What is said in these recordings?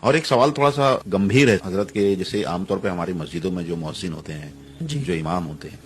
اور ایک سوال تھوڑا سا گمبھیر ہے حضرت کے، جیسے عام طور پہ ہماری مسجدوں میں جو مؤذن ہوتے ہیں، جو امام ہوتے ہیں،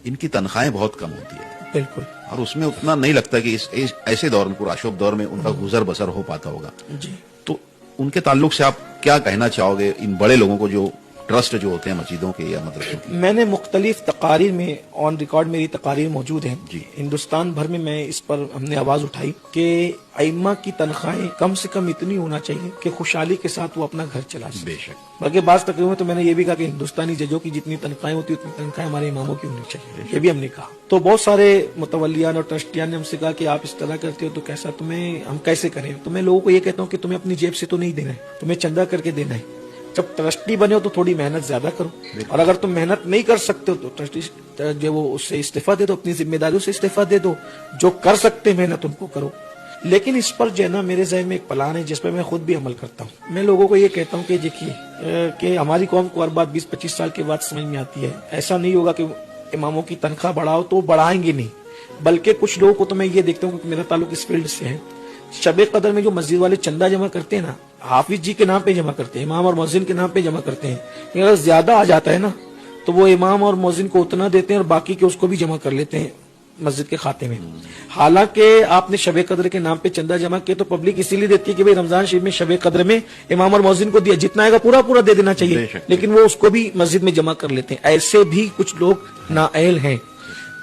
ان کی تنخواہیں بہت کم ہوتی ہے، بالکل، اور اس میں اتنا نہیں لگتا کہ اس ایسے دور میں، پرآشوب دور میں ان کا گزر بسر ہو پاتا ہوگا. جی. تو ان کے تعلق سے آپ کیا کہنا چاہو گے ان بڑے لوگوں کو جو ٹرسٹ جو ہوتے ہیں مسجدوں کے یا مدرسوں کے؟ میں نے مختلف تقاریر میں آن ریکارڈ میری تقاریر موجود ہیں، جی. ہندوستان بھر میں اس پر ہم نے آواز اٹھائی کہ ائمہ کی تنخواہیں کم سے کم اتنی ہونا چاہیے کہ خوشحالی کے ساتھ وہ اپنا گھر چلا سکے. بے شک. بلکہ بعض تقریروں میں تو میں نے یہ بھی کہا کہ ہندوستانی ججوں کی جتنی تنخواہیں ہوتی اتنی تنخواہیں ہمارے اماموں کی ہونی چاہیے، یہ بھی ہم نے کہا. تو بہت سارے متولیان اور ٹرسٹیان نے ہم سے کہا کہ آپ اس طرح کرتے ہو تو کیسا، ہم کیسے کریں؟ تو میں لوگوں کو یہ کہتا ہوں کہ تمہیں اپنی جیب سے تو نہیں دینا ہے، تمہیں چندہ کر کے دینا ہے. جب ٹرسٹی بنے ہو تو تھوڑی محنت زیادہ کرو، اور اگر تم محنت نہیں کر سکتے ہو تو ٹرسٹی جو وہ اس سے استعفیٰ دے دو، اپنی ذمہ داریوں سے استعفیٰ دے دو. جو کر سکتے محنت ان کو کرو. لیکن اس پر جو ہے نا میرے ذہن میں ایک پلان ہے جس پہ میں خود بھی عمل کرتا ہوں. میں لوگوں کو یہ کہتا ہوں کہ دیکھیے کہ ہماری قوم کو ہر بات 20-25 سال کے بعد سمجھ میں آتی ہے. ایسا نہیں ہوگا کہ اماموں کی تنخواہ بڑھاؤ تو وہ بڑھائیں گے نہیں، بلکہ کچھ لوگوں کو تو میں یہ دیکھتا ہوں کہ میرا تعلق اس فیلڈ سے ہے، شب قدر میں جو مسجد والے چندہ جمع کرتے ہیں نا، حافظ جی کے نام پہ جمع کرتے ہیں، امام اور مؤذن کے نام پہ جمع کرتے ہیں. اگر زیادہ آ جاتا ہے نا تو وہ امام اور مؤذن کو اتنا دیتے ہیں اور باقی کے اس کو بھی جمع کر لیتے ہیں مسجد کے کھاتے میں. حالانکہ آپ نے شب قدر کے نام پہ چندہ جمع کیا تو پبلک اسی لیے دیتی ہے کہ بھئی رمضان شریف میں شب قدر میں امام اور مؤذن کو دیا، جتنا آئے گا پورا پورا دے دینا چاہیے، لیکن وہ اس کو بھی مسجد میں جمع کر لیتے ہیں. ایسے بھی کچھ لوگ نااہل ہیں.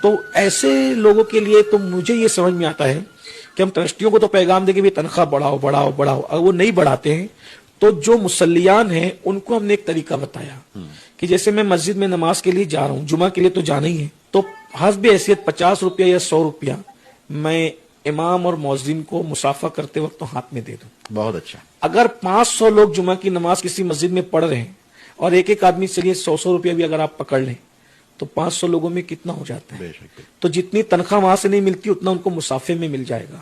تو ایسے لوگوں کے لیے تو مجھے یہ سمجھ میں آتا ہے کہ ہم ٹرسٹیوں کو تو پیغام دیں کہ تنخواہ بڑھاؤ بڑھاؤ بڑھاؤ. اگر وہ نہیں بڑھاتے ہیں تو جو مصلیان ہیں ان کو ہم نے ایک طریقہ بتایا کہ جیسے میں مسجد میں نماز کے لیے جا رہا ہوں، جمعہ کے لیے تو جانا ہی ہے، تو حسب حیثیت 50 روپیہ یا 100 روپیہ میں امام اور مؤذن کو مسافہ کرتے وقت تو ہاتھ میں دے دوں. بہت اچھا. اگر 500 لوگ جمعہ کی نماز کسی مسجد میں پڑھ رہے ہیں اور ایک ایک آدمی سے 100 روپیہ بھی اگر آپ پکڑ لیں تو 500 لوگوں میں کتنا ہو جاتا ہے؟ تو جتنی تنخواہ وہاں سے نہیں ملتی اتنا ان کو مسافے میں مل جائے گا.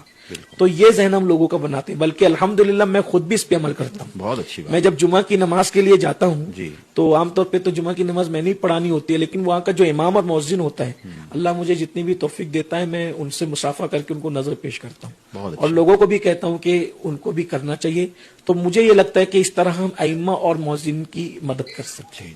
تو یہ ذہن ہم لوگوں کا بناتے ہیں. بلکہ الحمدللہ میں خود بھی اس پہ عمل کرتا ہوں. بہت اچھی بات. میں جب جمعہ کی نماز کے لیے جاتا ہوں جی. تو عام طور پہ تو جمعہ کی نماز میں نہیں پڑھانی ہوتی ہے، لیکن وہاں کا جو امام اور مؤذن ہوتا ہے، اللہ مجھے جتنی بھی توفیق دیتا ہے میں ان سے مسافہ کر کے ان کو نظر پیش کرتا ہوں، اور لوگوں کو بھی کہتا ہوں کہ ان کو بھی کرنا چاہیے. تو مجھے یہ لگتا ہے کہ اس طرح ہم ائمہ اور مؤذن کی مدد کر سکتے ہیں.